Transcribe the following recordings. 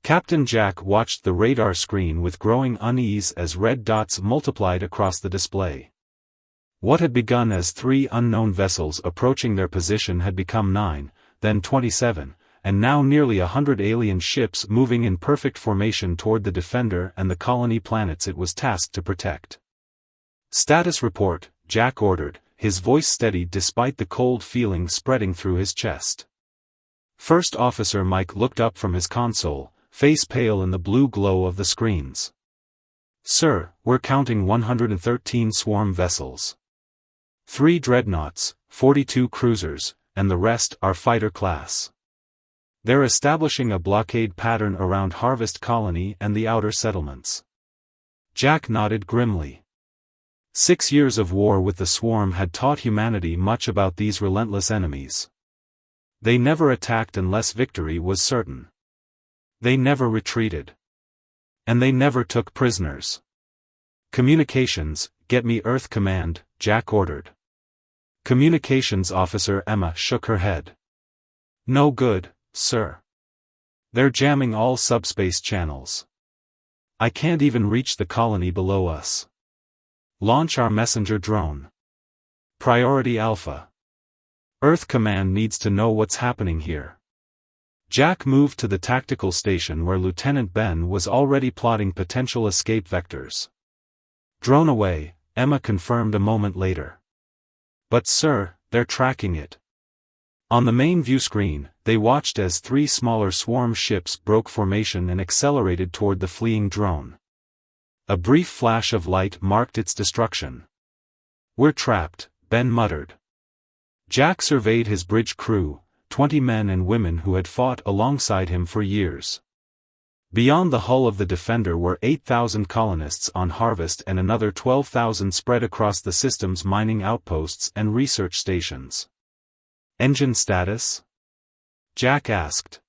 Captain Jack watched the radar screen with growing unease as red dots multiplied across the display. What had begun as 3 unknown vessels approaching their position had become 9, then 27, and now nearly 100 alien ships moving in perfect formation toward the Defender and the colony planets it was tasked to protect. "Status report," Jack ordered, his voice steady despite the cold feeling spreading through his chest. First Officer Mike looked up from his console, face pale in the blue glow of the screens. "Sir, we're counting 113 swarm vessels. 3 dreadnoughts, 42 cruisers, and the rest are fighter class. They're establishing a blockade pattern around Harvest Colony and the outer settlements." Jack nodded grimly. 6 years of war with the swarm had taught humanity much about these relentless enemies. They never attacked unless victory was certain. They never retreated. And they never took prisoners. "Communications, get me Earth Command," Jack ordered. Communications Officer Emma shook her head. "No good, sir. They're jamming all subspace channels. I can't even reach the colony below us. Launch our messenger drone. Priority Alpha. Earth Command needs to know what's happening here." Jack moved to the tactical station where Lieutenant Ben was already plotting potential escape vectors. "Drone away," Emma confirmed a moment later. "But sir, they're tracking it." On the main view screen, they watched as 3 smaller swarm ships broke formation and accelerated toward the fleeing drone. A brief flash of light marked its destruction. "We're trapped," Ben muttered. Jack surveyed his bridge crew, 20 men and women who had fought alongside him for years. Beyond the hull of the Defender were 8,000 colonists on Harvest and another 12,000 spread across the system's mining outposts and research stations. "Engine status?" Jack asked.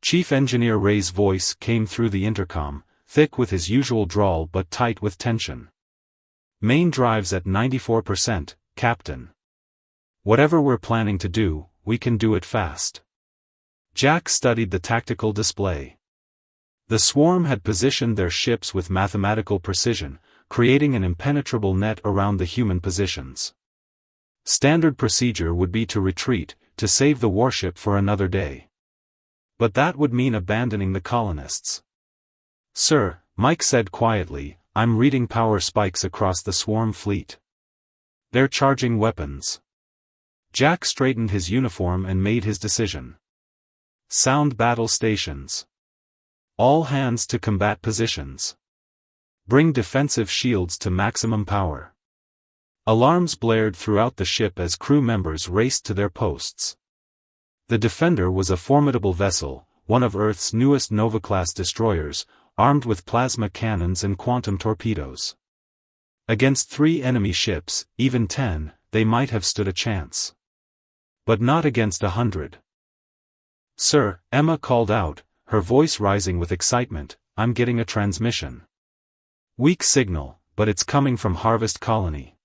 Chief Engineer Ray's voice came through the intercom, thick with his usual drawl but tight with tension. "Main drives at 94%, Captain. Whatever we're planning to do, we can do it fast." Jack studied the tactical display. The swarm had positioned their ships with mathematical precision, creating an impenetrable net around the human positions. Standard procedure would be to retreat, to save the warship for another day. But that would mean abandoning the colonists. "Sir," Mike said quietly, "I'm reading power spikes across the swarm fleet. They're charging weapons." Jack straightened his uniform and made his decision. "Sound battle stations. All hands to combat positions. Bring defensive shields to maximum power." Alarms blared throughout the ship as crew members raced to their posts. The Defender was a formidable vessel, one of Earth's newest Nova-class destroyers, armed with plasma cannons and quantum torpedoes. Against 3 enemy ships, even 10, they might have stood a chance. But not against 100. "Sir," Emma called out, her voice rising with excitement, "I'm getting a transmission. Weak signal, but it's coming from Harvest Colony."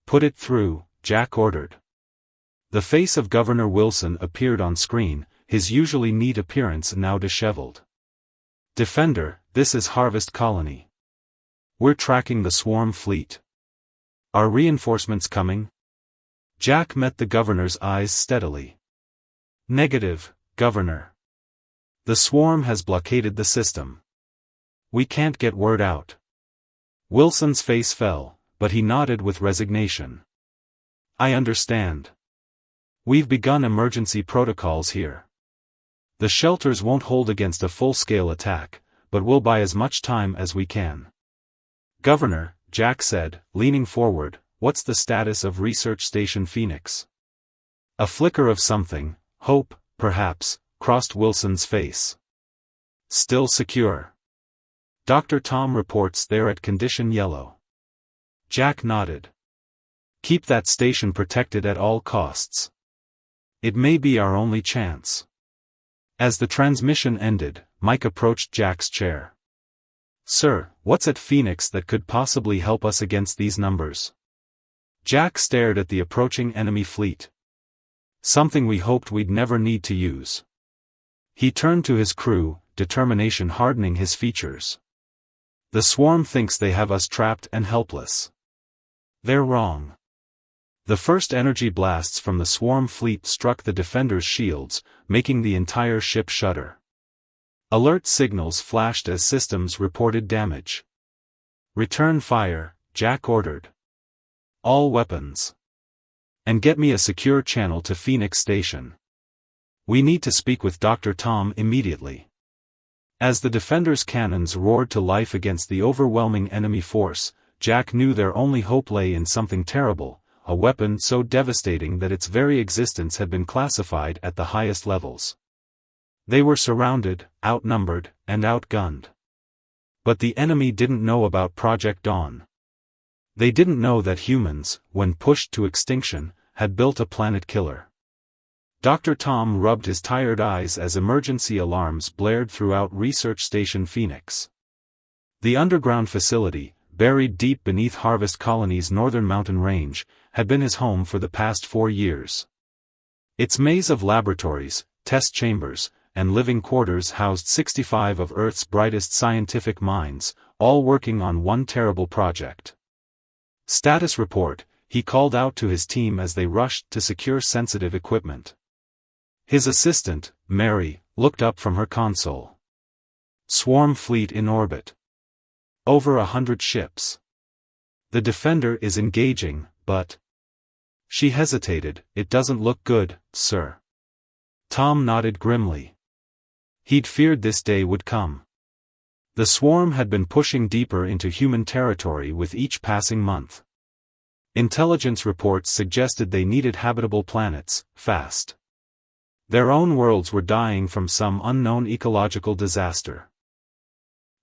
"Put it through," Jack ordered. The face of Governor Wilson appeared on screen, his usually neat appearance now disheveled. "Defender, this is Harvest Colony. We're tracking the swarm fleet. Are reinforcements coming?" Jack met the governor's eyes steadily. "Negative, Governor. The swarm has blockaded the system. We can't get word out." Wilson's face fell, but he nodded with resignation. "I understand. We've begun emergency protocols here. The shelters won't hold against a full-scale attack, but we'll buy as much time as we can." "Governor," Jack said, leaning forward, "what's the status of Research Station Phoenix?" A flicker of something, hope, perhaps, crossed Wilson's face. "Still secure. Dr. Tom reports they're at condition yellow." Jack nodded. "Keep that station protected at all costs. It may be our only chance." As the transmission ended, Mike approached Jack's chair. "Sir, what's at Phoenix that could possibly help us against these numbers?" Jack stared at the approaching enemy fleet. "Something we hoped we'd never need to use." He turned to his crew, determination hardening his features. The swarm thinks they have us trapped and helpless. They're wrong. The first energy blasts from the swarm fleet struck the defenders' shields, making the entire ship shudder. Alert signals flashed as systems reported damage. "Return fire," Jack ordered. "All weapons. And get me a secure channel to Phoenix Station. We need to speak with Dr. Tom immediately." As the defenders' cannons roared to life against the overwhelming enemy force, Jack knew their only hope lay in something terrible, a weapon so devastating that its very existence had been classified at the highest levels. They were surrounded, outnumbered, and outgunned. But the enemy didn't know about Project Dawn. They didn't know that humans, when pushed to extinction, had built a planet killer. Dr. Tom rubbed his tired eyes as emergency alarms blared throughout Research Station Phoenix. The underground facility, buried deep beneath Harvest Colony's northern mountain range, had been his home for the past 4 years. Its maze of laboratories, test chambers, and living quarters housed 65 of Earth's brightest scientific minds, all working on one terrible project. "Status report," he called out to his team as they rushed to secure sensitive equipment. His assistant, Mary, looked up from her console. "Swarm fleet in orbit. Over 100 ships. The defender is engaging, but..." She hesitated. "It doesn't look good, sir." Tom nodded grimly. He'd feared this day would come. The swarm had been pushing deeper into human territory with each passing month. Intelligence reports suggested they needed habitable planets, fast. Their own worlds were dying from some unknown ecological disaster.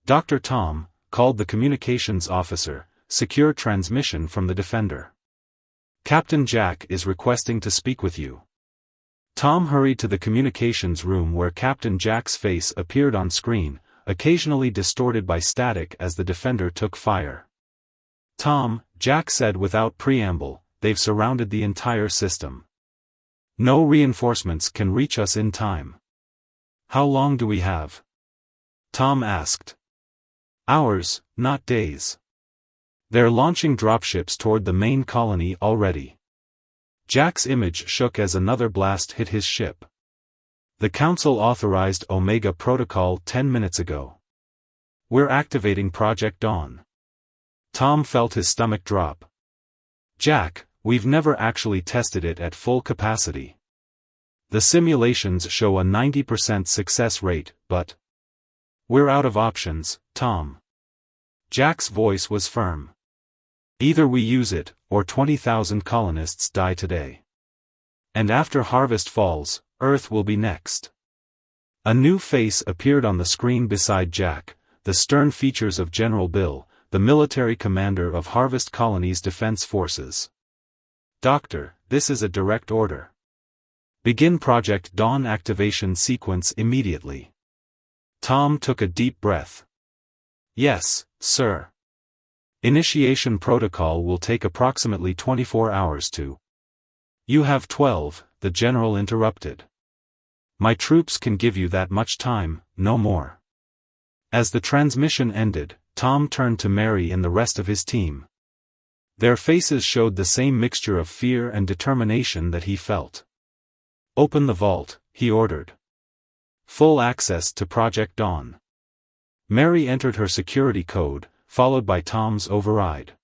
Dr. Tom called the communications officer, "Secure transmission from the defender. Captain Jack is requesting to speak with you." Tom hurried to the communications room where Captain Jack's face appeared on screen, occasionally distorted by static as the defender took fire. "Tom," Jack said without preamble, "they've surrounded the entire system. No reinforcements can reach us in time." "How long do we have?" Tom asked. "Hours, not days. They're launching dropships toward the main colony already." Jack's image shook as another blast hit his ship. "The Council authorized Omega Protocol 10 minutes ago. We're activating Project Dawn." Tom felt his stomach drop. "Jack, we've never actually tested it at full capacity. The simulations show a 90% success rate, but..." "We're out of options, Tom." Jack's voice was firm. "Either we use it, or 20,000 colonists die today. And after Harvest falls, Earth will be next." A new face appeared on the screen beside Jack, the stern features of General Bill, the military commander of Harvest Colony's defense forces. "Doctor, this is a direct order. Begin Project Dawn activation sequence immediately." Tom took a deep breath. "Yes, sir. Initiation protocol will take approximately 24 hours to..." "You have 12, the general interrupted. "My troops can give you that much time, no more." As the transmission ended, Tom turned to Mary and the rest of his team. Their faces showed the same mixture of fear and determination that he felt. "Open the vault," he ordered. "Full access to Project Dawn." Mary entered her security code, followed by Tom's override.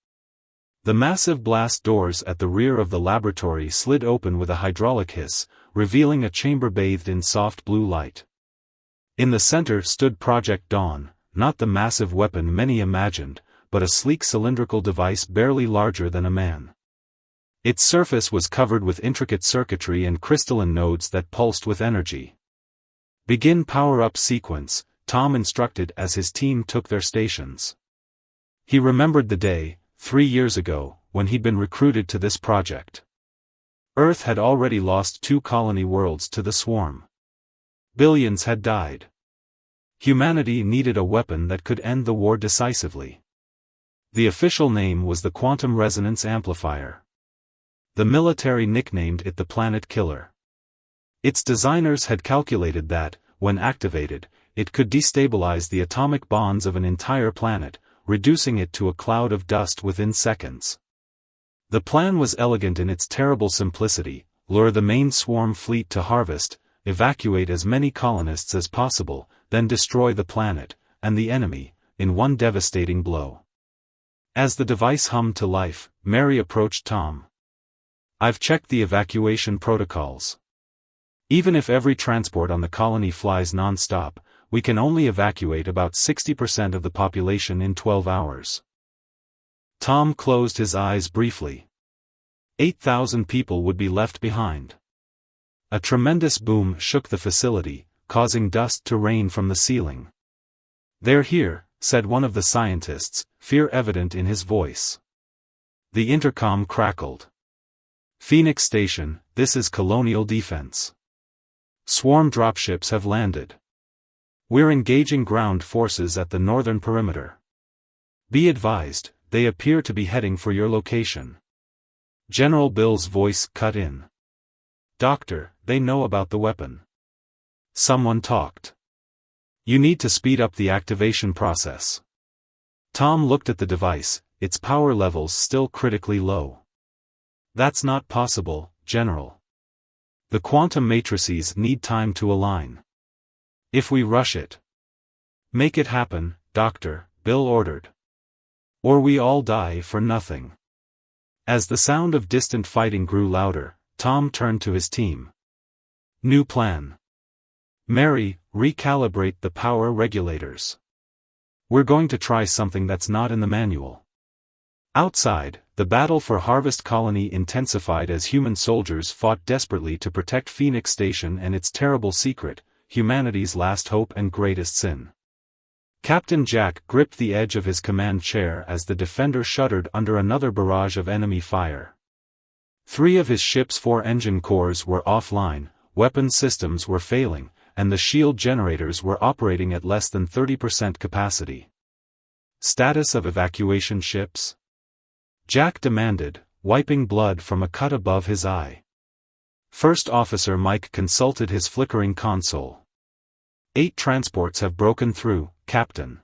The massive blast doors at the rear of the laboratory slid open with a hydraulic hiss, revealing a chamber bathed in soft blue light. In the center stood Project Dawn, not the massive weapon many imagined, but a sleek cylindrical device barely larger than a man. Its surface was covered with intricate circuitry and crystalline nodes that pulsed with energy. "Begin power-up sequence," Tom instructed as his team took their stations. He remembered the day, 3 years ago, when he'd been recruited to this project. Earth had already lost 2 colony worlds to the swarm. Billions had died. Humanity needed a weapon that could end the war decisively. The official name was the Quantum Resonance Amplifier. The military nicknamed it the Planet Killer. Its designers had calculated that, when activated, it could destabilize the atomic bonds of an entire planet, reducing it to a cloud of dust within seconds. The plan was elegant in its terrible simplicity: lure the main swarm fleet to harvest, evacuate as many colonists as possible, then destroy the planet, and the enemy, in one devastating blow. As the device hummed to life, Mary approached Tom. "I've checked the evacuation protocols. Even if every transport on the colony flies non-stop, we can only evacuate about 60% of the population in 12 hours. Tom closed his eyes briefly. 8,000 people would be left behind. A tremendous boom shook the facility, causing dust to rain from the ceiling. "They're here," said one of the scientists, fear evident in his voice. The intercom crackled. "Phoenix Station, this is Colonial Defense. Swarm dropships have landed. We're engaging ground forces at the northern perimeter. Be advised, they appear to be heading for your location." General Bill's voice cut in. "Doctor, they know about the weapon." Someone talked. "You need to speed up the activation process." Tom looked at the device, its power levels still critically low. "That's not possible, General. The quantum matrices need time to align. If we rush it—" "Make it happen, Doctor," Bill ordered. "Or we all die for nothing." As the sound of distant fighting grew louder, Tom turned to his team. "New plan. Mary, recalibrate the power regulators. We're going to try something that's not in the manual." Outside, the battle for Harvest Colony intensified as human soldiers fought desperately to protect Phoenix Station and its terrible secret, humanity's last hope and greatest sin. Captain Jack gripped the edge of his command chair as the Defender shuddered under another barrage of enemy fire. 3 of his ship's 4 engine cores were offline, weapon systems were failing, and the shield generators were operating at less than 30% capacity. "Status of evacuation ships?" Jack demanded, wiping blood from a cut above his eye. First Officer Mike consulted his flickering console. 8 transports have broken through, Captain.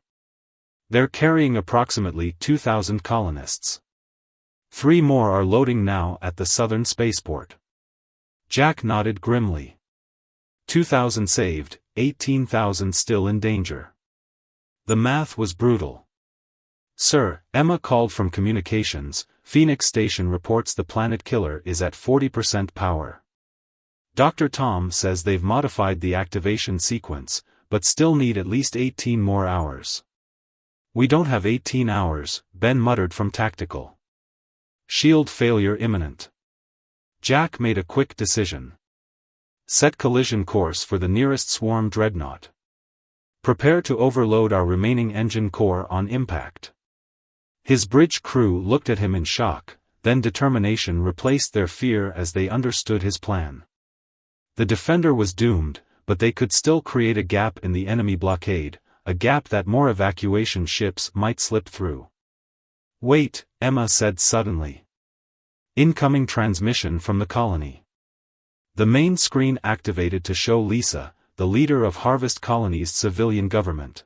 They're carrying approximately 2,000 colonists. 3 more are loading now at the southern spaceport." Jack nodded grimly. 2,000 saved, 18,000 still in danger. The math was brutal. "Sir," Emma called from communications, "Phoenix Station reports the planet killer is at 40% power. Dr. Tom says they've modified the activation sequence, but still need at least 18 more hours." "We don't have 18 hours, Ben muttered from tactical. "Shield failure imminent." Jack made a quick decision. "Set collision course for the nearest swarm dreadnought. Prepare to overload our remaining engine core on impact." His bridge crew looked at him in shock, then determination replaced their fear as they understood his plan. The Defender was doomed, but they could still create a gap in the enemy blockade, a gap that more evacuation ships might slip through. "Wait," Emma said suddenly. Incoming transmission from the colony. The main screen activated to show Lisa, the leader of Harvest Colony's civilian government.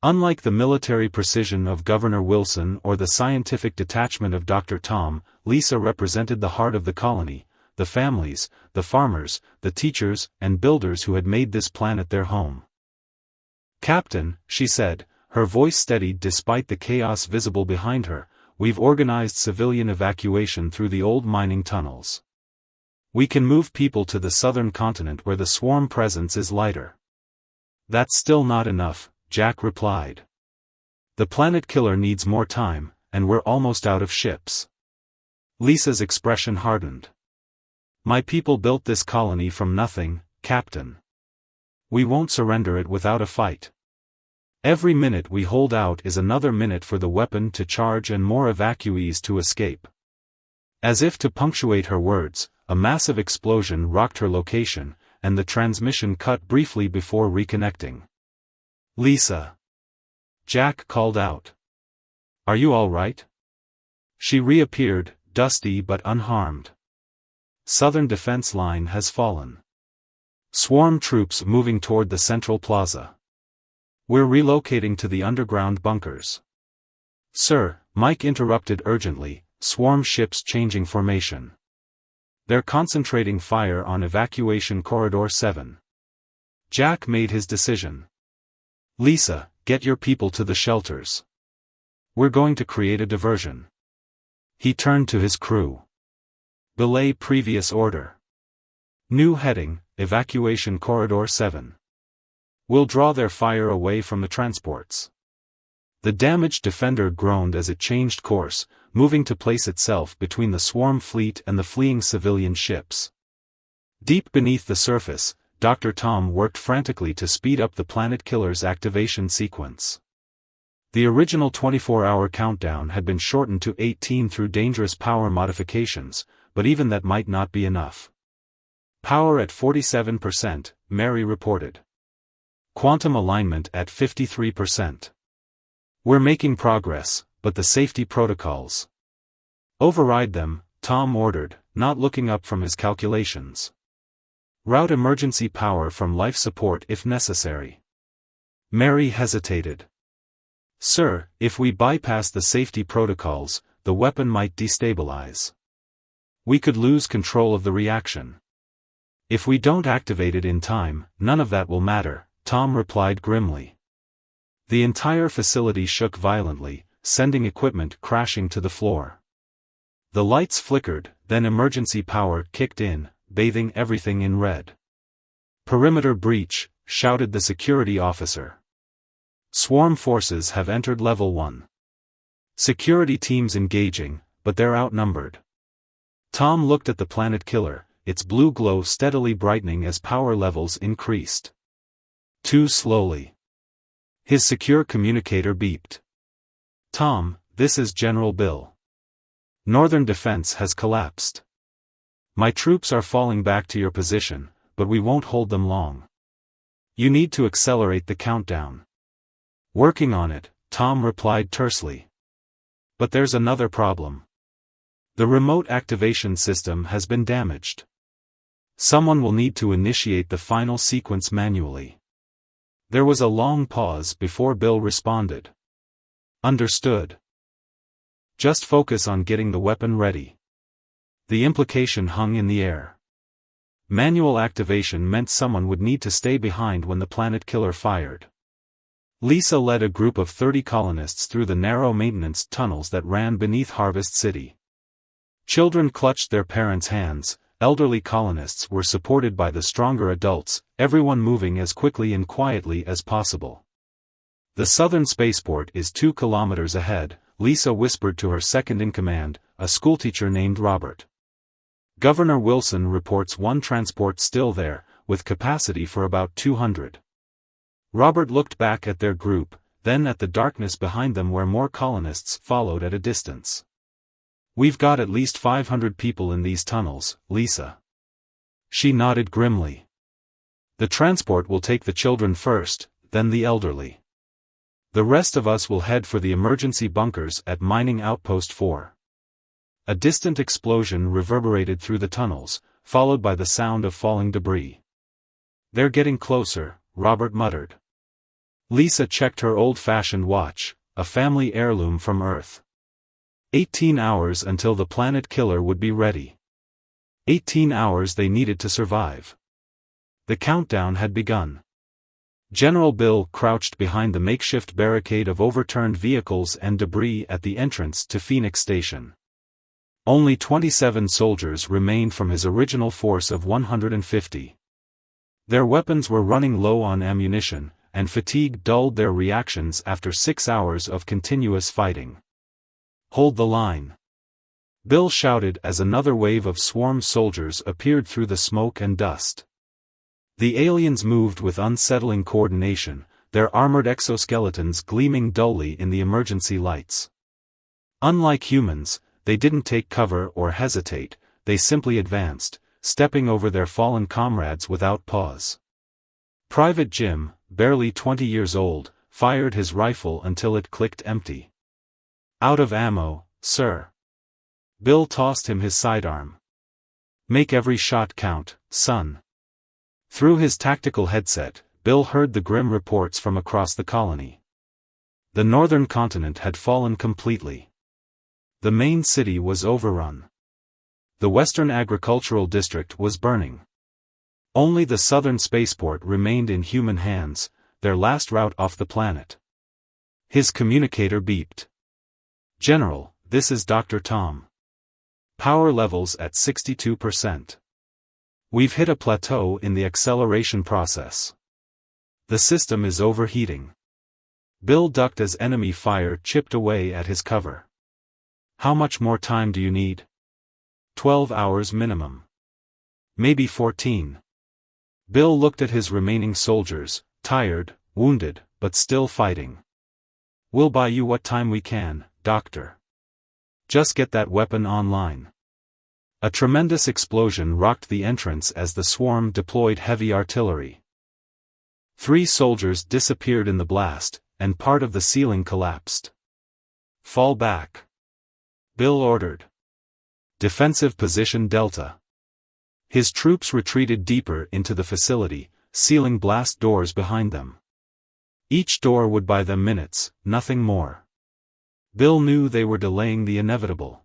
Unlike the military precision of Governor Wilson or the scientific detachment of Dr. Tom, Lisa represented the heart of the colony, the families, the farmers, the teachers, and builders who had made this planet their home. "Captain," she said, her voice steadied despite the chaos visible behind her, "we've organized civilian evacuation through the old mining tunnels. We can move people to the southern continent where the swarm presence is lighter." "That's still not enough," Jack replied. "The planet killer needs more time, and we're almost out of ships." Lisa's expression hardened. "My people built this colony from nothing, Captain. We won't surrender it without a fight. Every minute we hold out is another minute for the weapon to charge and more evacuees to escape." As if to punctuate her words, a massive explosion rocked her location, and the transmission cut briefly before reconnecting. "Lisa!" Jack called out. "Are you all right?" She reappeared, dusty but unharmed. "Southern defense line has fallen. Swarm troops moving toward the central plaza. We're relocating to the underground bunkers. Sir, Mike interrupted urgently, swarm ships changing formation. They're concentrating fire on evacuation corridor 7. Jack made his decision. Lisa, get your people to the shelters. We're going to create a diversion. He turned to his crew. Belay previous order. New heading, evacuation corridor 7. We'll draw their fire away from the transports. The damaged Defender groaned as it changed course, moving to place itself between the swarm fleet and the fleeing civilian ships. Deep beneath the surface, Dr. Tom worked frantically to speed up the Planet Killer's activation sequence. The original 24-hour countdown had been shortened to 18 through dangerous power modifications, but even that might not be enough. Power at 47%, Mary reported. Quantum alignment at 53%. We're making progress, but the safety protocols. Override them, Tom ordered, not looking up from his calculations. Route emergency power from life support if necessary. Mary hesitated. Sir, if we bypass the safety protocols, the weapon might destabilize. We could lose control of the reaction. If we don't activate it in time, none of that will matter, Tom replied grimly. The entire facility shook violently, sending equipment crashing to the floor. The lights flickered, then emergency power kicked in, bathing everything in red. Perimeter breach, shouted the security officer. Swarm forces have entered level 1. Security teams engaging, but they're outnumbered. Tom looked at the Planet Killer, its blue glow steadily brightening as power levels increased. Too slowly. His secure communicator beeped. Tom, this is General Bill. Northern defense has collapsed. My troops are falling back to your position, but we won't hold them long. You need to accelerate the countdown. Working on it, Tom replied tersely. But there's another problem. The remote activation system has been damaged. Someone will need to initiate the final sequence manually. There was a long pause before Bill responded. Understood. Just focus on getting the weapon ready. The implication hung in the air. Manual activation meant someone would need to stay behind when the Planet Killer fired. Lisa led a group of 30 colonists through the narrow maintenance tunnels that ran beneath Harvest City. Children clutched their parents' hands, elderly colonists were supported by the stronger adults, everyone moving as quickly and quietly as possible. The southern spaceport is 2 kilometers ahead, Lisa whispered to her second-in-command, a schoolteacher named Robert. Governor Wilson reports 1 transport still there, with capacity for about 200. Robert looked back at their group, then at the darkness behind them where more colonists followed at a distance. We've got at least 500 people in these tunnels, Lisa. She nodded grimly. The transport will take the children first, then the elderly. The rest of us will head for the emergency bunkers at Mining Outpost 4. A distant explosion reverberated through the tunnels, followed by the sound of falling debris. They're getting closer, Robert muttered. Lisa checked her old-fashioned watch, a family heirloom from Earth. 18 hours until the Planet Killer would be ready. 18 hours they needed to survive. The countdown had begun. General Bill crouched behind the makeshift barricade of overturned vehicles and debris at the entrance to Phoenix Station. Only 27 soldiers remained from his original force of 150. Their weapons were running low on ammunition, and fatigue dulled their reactions after 6 hours of continuous fighting. Hold the line. Bill shouted as another wave of swarm soldiers appeared through the smoke and dust. The aliens moved with unsettling coordination, their armored exoskeletons gleaming dully in the emergency lights. Unlike humans, they didn't take cover or hesitate, they simply advanced, stepping over their fallen comrades without pause. Private Jim, barely 20 years old, fired his rifle until it clicked empty. Out of ammo, sir. Bill tossed him his sidearm. Make every shot count, son. Through his tactical headset, Bill heard the grim reports from across the colony. The northern continent had fallen completely. The main city was overrun. The western agricultural district was burning. Only the southern spaceport remained in human hands, their last route off the planet. His communicator beeped. "General, this is Dr. Tom. Power levels at 62%. We've hit a plateau in the acceleration process. The system is overheating." Bill ducked as enemy fire chipped away at his cover. "How much more time do you need?" 12 hours minimum. Maybe 14. Bill looked at his remaining soldiers, tired, wounded, but still fighting. "We'll buy you what time we can, Doctor. Just get that weapon online." A tremendous explosion rocked the entrance as the swarm deployed heavy artillery. 3 soldiers disappeared in the blast, and part of the ceiling collapsed. "Fall back," Bill ordered. "Defensive position Delta." His troops retreated deeper into the facility, sealing blast doors behind them. Each door would buy them minutes, nothing more. Bill knew they were delaying the inevitable.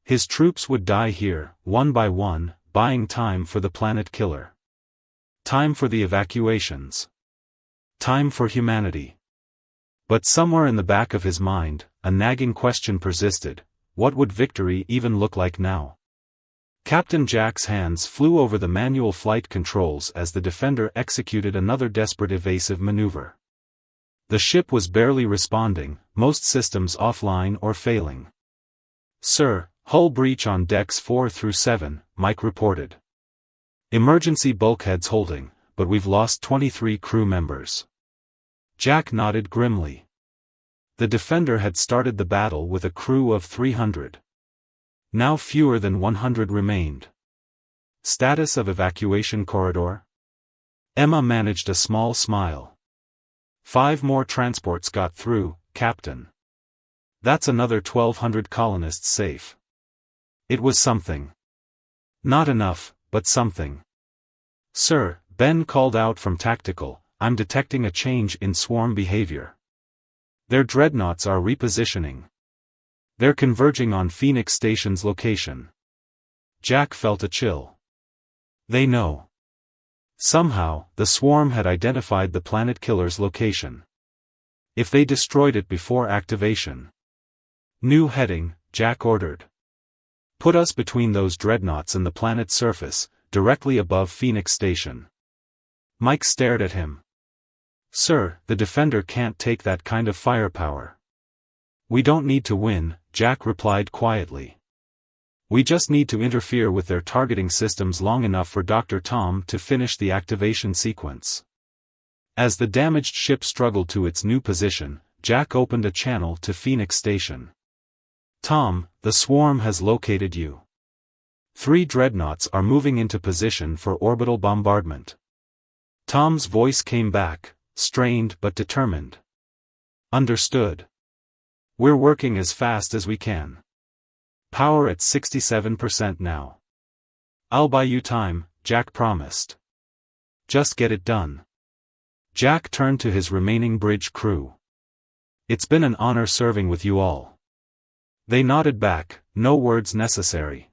His troops would die here, one by one, buying time for the planet killer. Time for the evacuations. Time for humanity. But somewhere in the back of his mind, a nagging question persisted: what would victory even look like now? Captain Jack's hands flew over the manual flight controls as the Defender executed another desperate evasive maneuver. The ship was barely responding, most systems offline or failing. "Sir, hull breach on decks 4 through 7, Mike reported. Emergency bulkheads holding, but we've lost 23 crew members." Jack nodded grimly. The Defender had started the battle with a crew of 300. Now fewer than 100 remained. Status of evacuation corridor? Emma managed a small smile. 5 more transports got through, Captain. That's another 1,200 colonists safe. It was something. Not enough, but something. "Sir," Ben called out from tactical, "I'm detecting a change in swarm behavior. Their dreadnoughts are repositioning. They're converging on Phoenix Station's location." Jack felt a chill. They know. Somehow, the swarm had identified the planet killer's location. If they destroyed it before activation. "New heading," Jack ordered. "Put us between those dreadnoughts and the planet's surface, directly above Phoenix Station." Mike stared at him. "Sir, the Defender can't take that kind of firepower." "We don't need to win," Jack replied quietly. "We just need to interfere with their targeting systems long enough for Dr. Tom to finish the activation sequence." As the damaged ship struggled to its new position, Jack opened a channel to Phoenix Station. "Tom, the swarm has located you. 3 dreadnoughts are moving into position for orbital bombardment." Tom's voice came back, strained but determined. "Understood. We're working as fast as we can. Power at 67% now. I'll buy you time," Jack promised. "Just get it done." Jack turned to his remaining bridge crew. "It's been an honor serving with you all." They nodded back, no words necessary.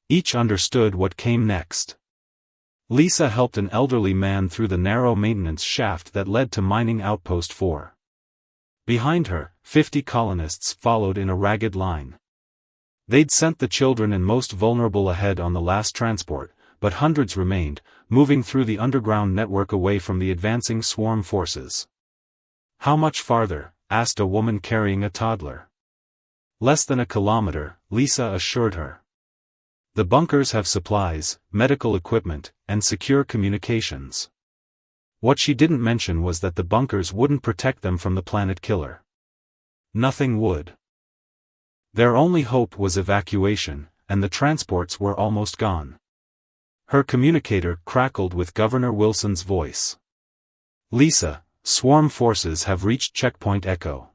Each understood what came next. Lisa helped an elderly man through the narrow maintenance shaft that led to Mining Outpost 4. Behind her, 50 colonists followed in a ragged line. They'd sent the children and most vulnerable ahead on the last transport, but hundreds remained, moving through the underground network away from the advancing swarm forces. "How much farther?" asked a woman carrying a toddler. "Less than a kilometer," Lisa assured her. "The bunkers have supplies, medical equipment, and secure communications." What she didn't mention was that the bunkers wouldn't protect them from the planet killer. Nothing would. Their only hope was evacuation, and the transports were almost gone. Her communicator crackled with Governor Wilson's voice. "Lisa, swarm forces have reached Checkpoint Echo.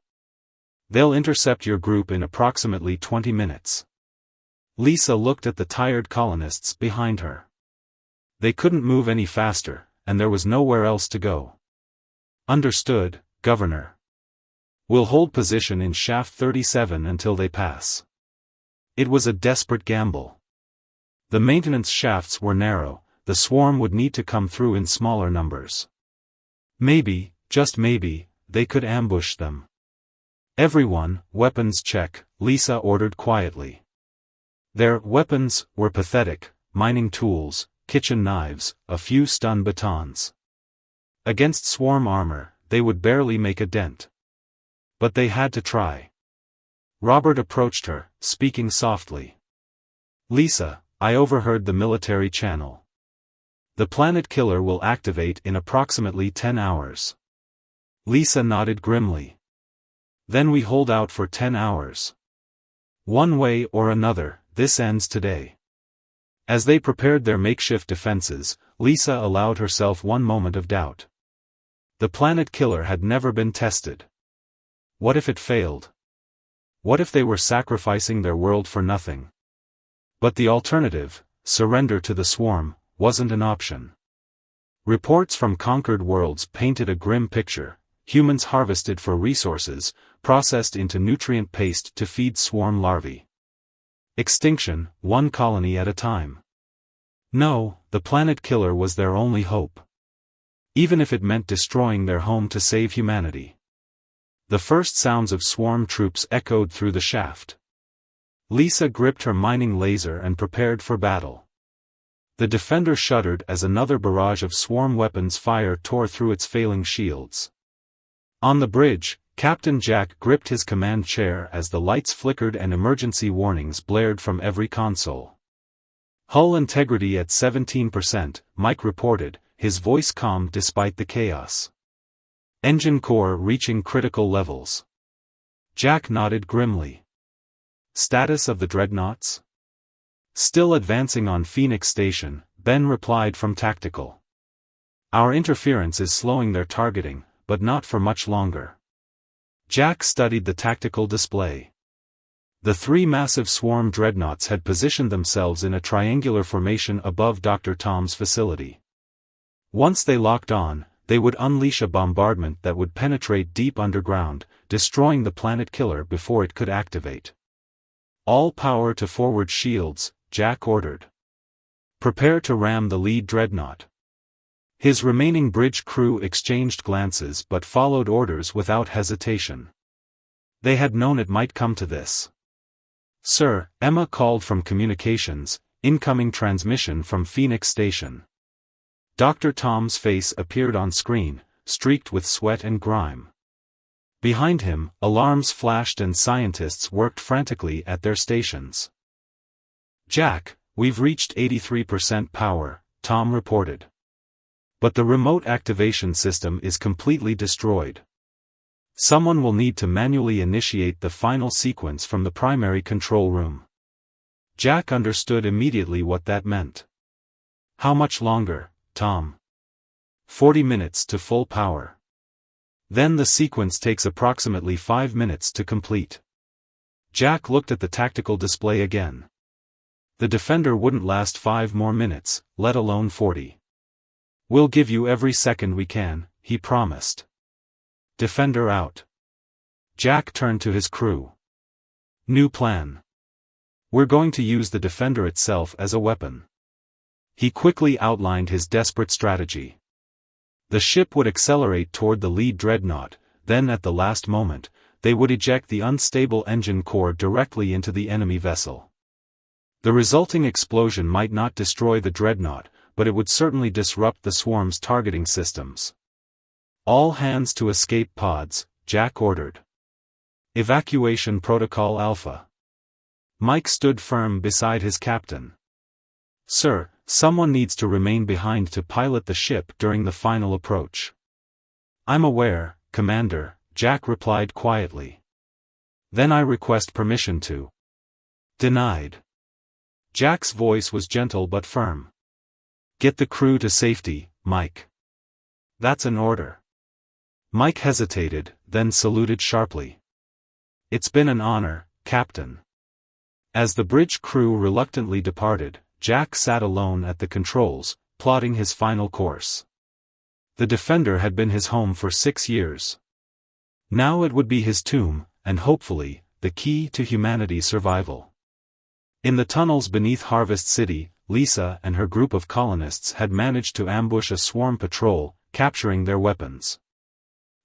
They'll intercept your group in approximately 20 minutes. Lisa looked at the tired colonists behind her. They couldn't move any faster, and there was nowhere else to go. Understood, Governor. We'll hold position in Shaft 37 until they pass. It was a desperate gamble. The maintenance shafts were narrow, the swarm would need to come through in smaller numbers. Maybe, just maybe, they could ambush them. Everyone, weapons check, Lisa ordered quietly. Their weapons were pathetic: mining tools, kitchen knives, a few stun batons. Against swarm armor, they would barely make a dent. But they had to try. Robert approached her, speaking softly. Lisa, I overheard the military channel. The planet killer will activate in approximately 10 hours. Lisa nodded grimly. Then we hold out for 10 hours. One way or another, this ends today. As they prepared their makeshift defenses, Lisa allowed herself one moment of doubt. The planet killer had never been tested. What if it failed? What if they were sacrificing their world for nothing? But the alternative, surrender to the swarm, wasn't an option. Reports from conquered worlds painted a grim picture: humans harvested for resources, processed into nutrient paste to feed swarm larvae. Extinction, one colony at a time. No, the planet killer was their only hope. Even if it meant destroying their home to save humanity. The first sounds of swarm troops echoed through the shaft. Lisa gripped her mining laser and prepared for battle. The defender shuddered as another barrage of swarm weapons fire tore through its failing shields. On the bridge, Captain Jack gripped his command chair as the lights flickered and emergency warnings blared from every console. Hull integrity at 17%, Mike reported, his voice calm despite the chaos. Engine core reaching critical levels. Jack nodded grimly. Status of the dreadnoughts? Still advancing on Phoenix Station, Ben replied from tactical. Our interference is slowing their targeting, but not for much longer. Jack studied the tactical display. The three massive swarm dreadnoughts had positioned themselves in a triangular formation above Dr. Tom's facility. Once they locked on, they would unleash a bombardment that would penetrate deep underground, destroying the planet killer before it could activate. All power to forward shields, Jack ordered. Prepare to ram the lead dreadnought. His remaining bridge crew exchanged glances but followed orders without hesitation. They had known it might come to this. Sir, Emma called from communications, incoming transmission from Phoenix Station. Dr. Tom's face appeared on screen, streaked with sweat and grime. Behind him, alarms flashed and scientists worked frantically at their stations. Jack, we've reached 83% power, Tom reported. But the remote activation system is completely destroyed. Someone will need to manually initiate the final sequence from the primary control room. Jack understood immediately what that meant. How much longer, Tom? 40 minutes to full power. Then the sequence takes approximately 5 minutes to complete. Jack looked at the tactical display again. The defender wouldn't last 5 more minutes, let alone 40. We'll give you every second we can, he promised. Defender out. Jack turned to his crew. New plan. We're going to use the defender itself as a weapon. He quickly outlined his desperate strategy. The ship would accelerate toward the lead dreadnought, then at the last moment, they would eject the unstable engine core directly into the enemy vessel. The resulting explosion might not destroy the dreadnought, but it would certainly disrupt the swarm's targeting systems. All hands to escape pods, Jack ordered. Evacuation Protocol Alpha. Mike stood firm beside his captain. Sir, someone needs to remain behind to pilot the ship during the final approach. I'm aware, Commander, Jack replied quietly. Then I request permission to. Denied. Jack's voice was gentle but firm. Get the crew to safety, Mike. That's an order. Mike hesitated, then saluted sharply. It's been an honor, Captain. As the bridge crew reluctantly departed, Jack sat alone at the controls, plotting his final course. The Defender had been his home for 6 years. Now it would be his tomb, and hopefully, the key to humanity's survival. In the tunnels beneath Harvest City, Lisa and her group of colonists had managed to ambush a swarm patrol, capturing their weapons.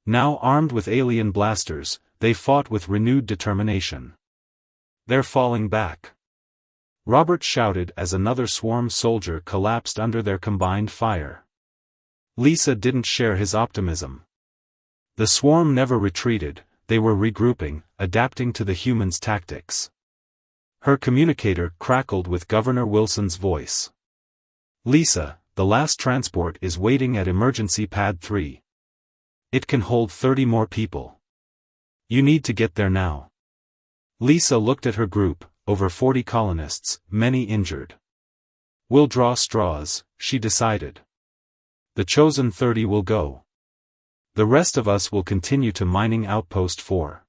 Now armed with alien blasters, they fought with renewed determination. "They're falling back," Robert shouted as another swarm soldier collapsed under their combined fire. Lisa didn't share his optimism. The swarm never retreated, they were regrouping, adapting to the humans' tactics. Her communicator crackled with Governor Wilson's voice. "Lisa, the last transport is waiting at Emergency Pad 3. It can hold 30 more people. You need to get there now." Lisa looked at her group, over 40 colonists, many injured. "We'll draw straws," she decided. "The chosen 30 will go. The rest of us will continue to Mining Outpost 4.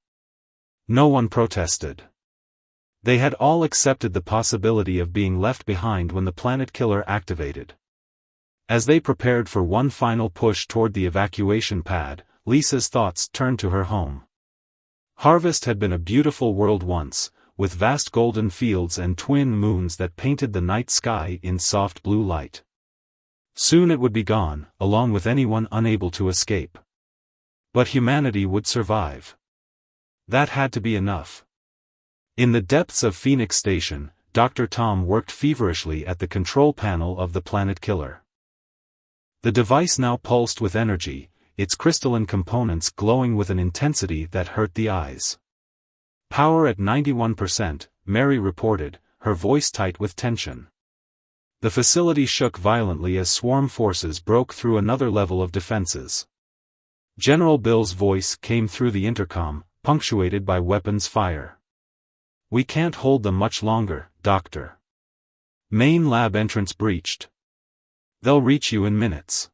No one protested. They had all accepted the possibility of being left behind when the Planet Killer activated. As they prepared for one final push toward the evacuation pad, Lisa's thoughts turned to her home. Harvest had been a beautiful world once, with vast golden fields and twin moons that painted the night sky in soft blue light. Soon it would be gone, along with anyone unable to escape. But humanity would survive. That had to be enough. In the depths of Phoenix Station, Dr. Tom worked feverishly at the control panel of the Planet Killer. The device now pulsed with energy, its crystalline components glowing with an intensity that hurt the eyes. "Power at 91%, Mary reported, her voice tight with tension. The facility shook violently as swarm forces broke through another level of defenses. General Bill's voice came through the intercom, punctuated by weapons fire. "We can't hold them much longer, Doctor. Main lab entrance breached. They'll reach you in minutes."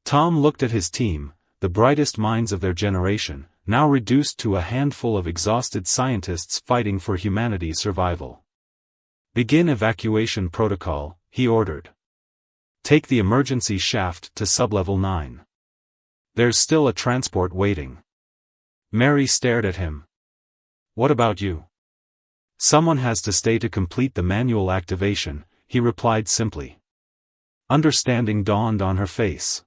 Tom looked at his team, the brightest minds of their generation, now reduced to a handful of exhausted scientists fighting for humanity's survival. "Begin evacuation protocol," he ordered. "Take the emergency shaft to sublevel 9. There's still a transport waiting." Mary stared at him. "What about you?" "Someone has to stay to complete the manual activation," he replied simply. Understanding dawned on her face.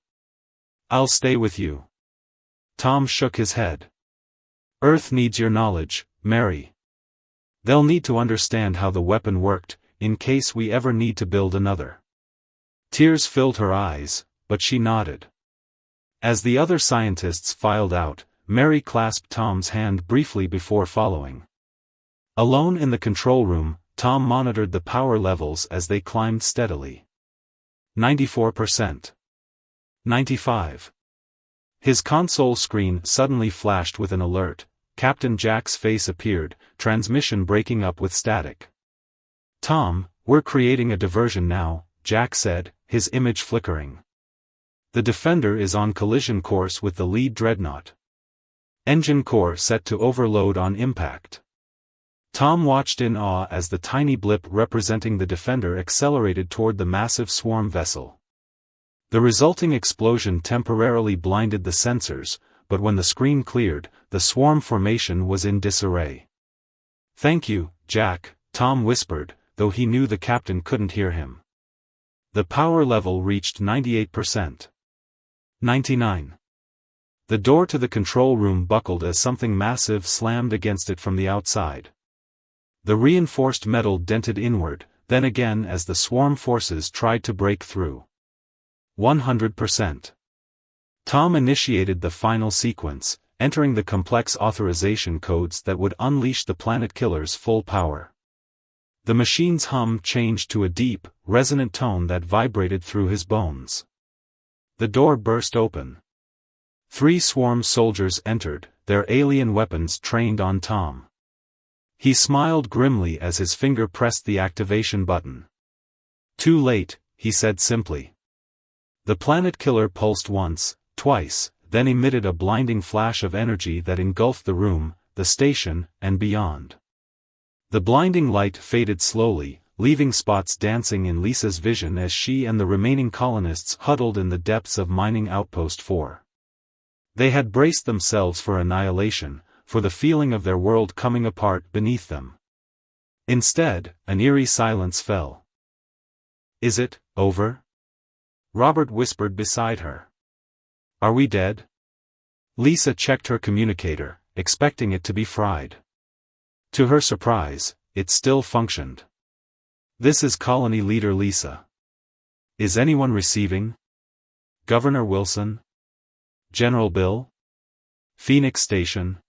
"I'll stay with you." Tom shook his head. "Earth needs your knowledge, Mary. They'll need to understand how the weapon worked, in case we ever need to build another." Tears filled her eyes, but she nodded. As the other scientists filed out, Mary clasped Tom's hand briefly before following. Alone in the control room, Tom monitored the power levels as they climbed steadily. 94%. 95. His console screen suddenly flashed with an alert. Captain Jack's face appeared, transmission breaking up with static. "Tom, we're creating a diversion now," Jack said, his image flickering. "The Defender is on collision course with the lead dreadnought. Engine core set to overload on impact." Tom watched in awe as the tiny blip representing the Defender accelerated toward the massive swarm vessel. The resulting explosion temporarily blinded the sensors, but when the screen cleared, the swarm formation was in disarray. "Thank you, Jack," Tom whispered, though he knew the captain couldn't hear him. The power level reached 98%. 99. The door to the control room buckled as something massive slammed against it from the outside. The reinforced metal dented inward, then again as the swarm forces tried to break through. 100%. Tom initiated the final sequence, entering the complex authorization codes that would unleash the Planet Killer's full power. The machine's hum changed to a deep, resonant tone that vibrated through his bones. The door burst open. 3 swarm soldiers entered, their alien weapons trained on Tom. He smiled grimly as his finger pressed the activation button. "Too late," he said simply. The Planet Killer pulsed once, twice, then emitted a blinding flash of energy that engulfed the room, the station, and beyond. The blinding light faded slowly, leaving spots dancing in Lisa's vision as she and the remaining colonists huddled in the depths of Mining Outpost 4. They had braced themselves for annihilation, for the feeling of their world coming apart beneath them. Instead, an eerie silence fell. "Is it over?" Robert whispered beside her. "Are we dead?" Lisa checked her communicator, expecting it to be fried. To her surprise, it still functioned. "This is Colony Leader Lisa. Is anyone receiving? Governor Wilson? General Bill? Phoenix Station?"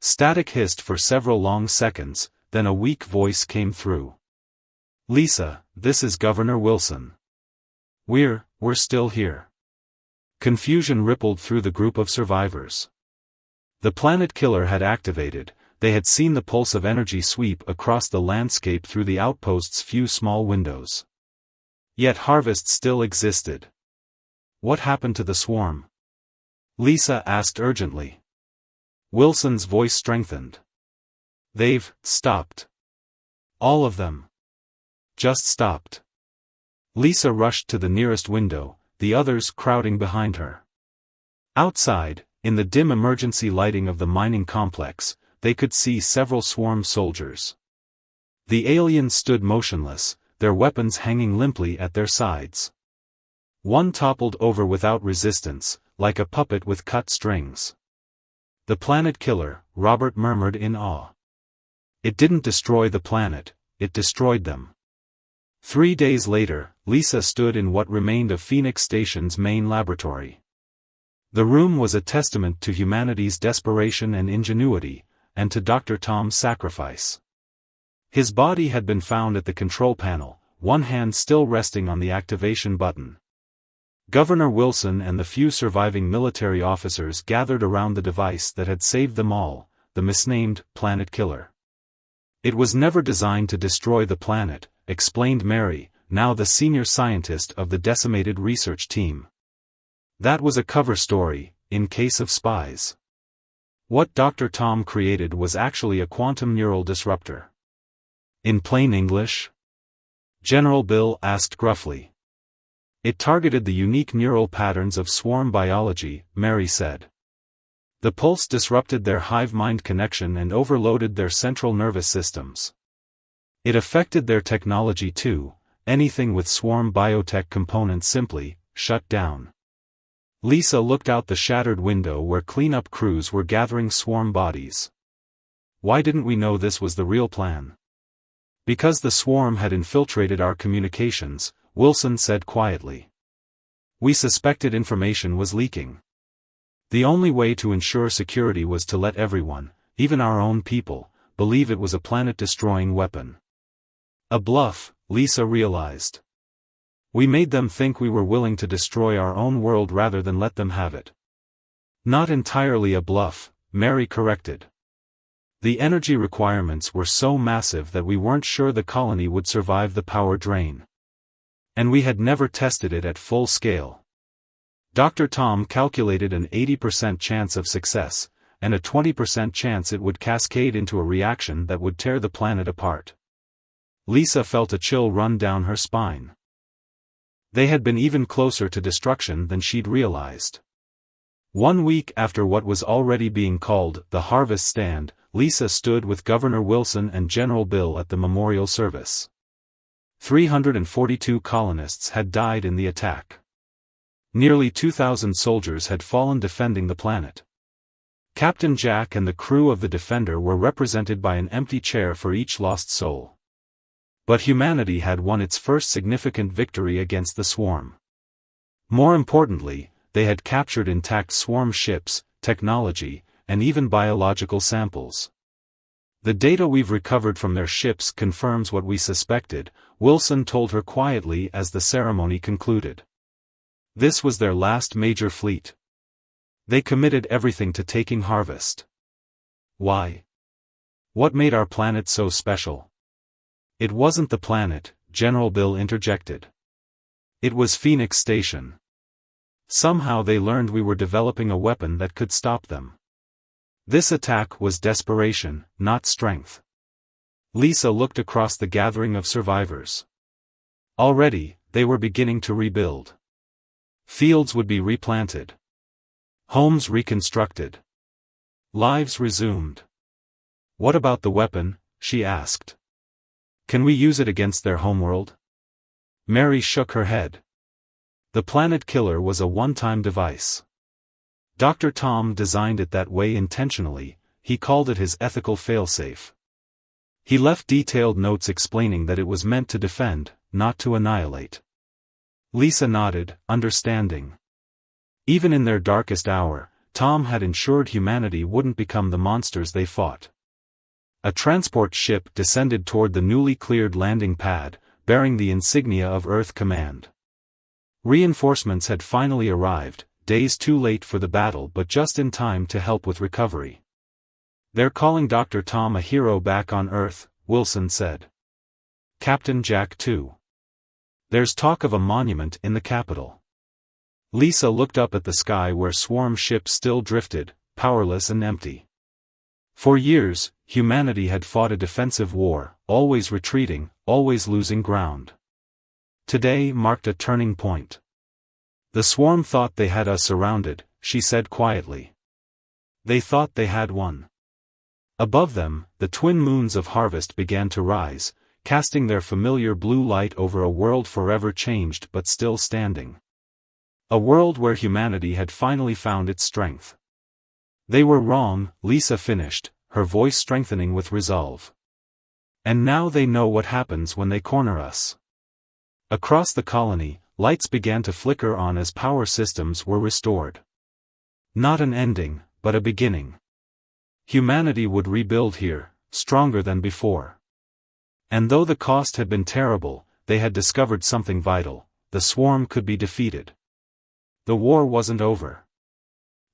Static hissed for several long seconds, then a weak voice came through. "Lisa, this is Governor Wilson. We're still here." Confusion rippled through the group of survivors. The planet killer had activated. They had seen the pulse of energy sweep across the landscape through the outpost's few small windows. Yet Harvest still existed. What happened to the swarm? Lisa asked urgently. Wilson's voice strengthened. "They've stopped. All of them. Just stopped." Lisa rushed to the nearest window, the others crowding behind her. Outside, in the dim emergency lighting of the mining complex, they could see several swarm soldiers. The aliens stood motionless, their weapons hanging limply at their sides. One toppled over without resistance, like a puppet with cut strings. "The planet killer," Robert murmured in awe. "It didn't destroy the planet, it destroyed them." 3 days later, Lisa stood in what remained of Phoenix Station's main laboratory. The room was a testament to humanity's desperation and ingenuity, and to Dr. Tom's sacrifice. His body had been found at the control panel, one hand still resting on the activation button. Governor Wilson and the few surviving military officers gathered around the device that had saved them all, the misnamed Planet Killer. "It was never designed to destroy the planet," explained Mary, now the senior scientist of the decimated research team. "That was a cover story, in case of spies. What Dr. Tom created was actually a quantum neural disruptor." "In plain English?" General Bill asked gruffly. "It targeted the unique neural patterns of swarm biology," Mary said. "The pulse disrupted their hive-mind connection and overloaded their central nervous systems. It affected their technology too, anything with swarm biotech components simply shut down." Lisa looked out the shattered window where cleanup crews were gathering swarm bodies. "Why didn't we know this was the real plan?" "Because the swarm had infiltrated our communications," Wilson said quietly. "We suspected information was leaking. The only way to ensure security was to let everyone, even our own people, believe it was a planet-destroying weapon." A bluff, Lisa realized. "We made them think we were willing to destroy our own world rather than let them have it." "Not entirely a bluff," Mary corrected. "The energy requirements were so massive that we weren't sure the colony would survive the power drain. And we had never tested it at full scale. Dr. Tom calculated an 80% chance of success, and a 20% chance it would cascade into a reaction that would tear the planet apart." Lisa felt a chill run down her spine. They had been even closer to destruction than she'd realized. 1 week after what was already being called the Harvest Stand, Lisa stood with Governor Wilson and General Bill at the memorial service. 342 colonists had died in the attack. Nearly 2,000 soldiers had fallen defending the planet. Captain Jack and the crew of the Defender were represented by an empty chair for each lost soul. But humanity had won its first significant victory against the swarm. More importantly, they had captured intact swarm ships, technology, and even biological samples. "The data we've recovered from their ships confirms what we suspected," Wilson told her quietly as the ceremony concluded. This was their last major fleet. They committed everything to taking Harvest. Why? What made our planet so special? "It wasn't the planet," General Bill interjected. "It was Phoenix Station. Somehow they learned we were developing a weapon that could stop them. This attack was desperation, not strength." Lisa looked across the gathering of survivors. Already, they were beginning to rebuild. Fields would be replanted. Homes reconstructed. Lives resumed. What about the weapon? She asked. Can we use it against their homeworld? Mary shook her head. The Planet Killer was a one-time device. Dr. Tom designed it that way intentionally. He called it his ethical failsafe. He left detailed notes explaining that it was meant to defend, not to annihilate. Lisa nodded, understanding. Even in their darkest hour, Tom had ensured humanity wouldn't become the monsters they fought. A transport ship descended toward the newly cleared landing pad, bearing the insignia of Earth Command. Reinforcements had finally arrived, days too late for the battle but just in time to help with recovery. They're calling Dr. Tom a hero back on Earth, Wilson said. Captain Jack too. There's talk of a monument in the capital. Lisa looked up at the sky where swarm ships still drifted, powerless and empty. For years, humanity had fought a defensive war, always retreating, always losing ground. Today marked a turning point. The swarm thought they had us surrounded, she said quietly. They thought they had won. Above them, the twin moons of harvest began to rise, casting their familiar blue light over a world forever changed but still standing. A world where humanity had finally found its strength. They were wrong, Lisa finished, her voice strengthening with resolve. And now they know what happens when they corner us. Across the colony, lights began to flicker on as power systems were restored. Not an ending, but a beginning. Humanity would rebuild here, stronger than before. And though the cost had been terrible, they had discovered something vital: the swarm could be defeated. The war wasn't over.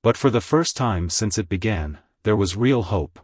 But for the first time since it began, there was real hope.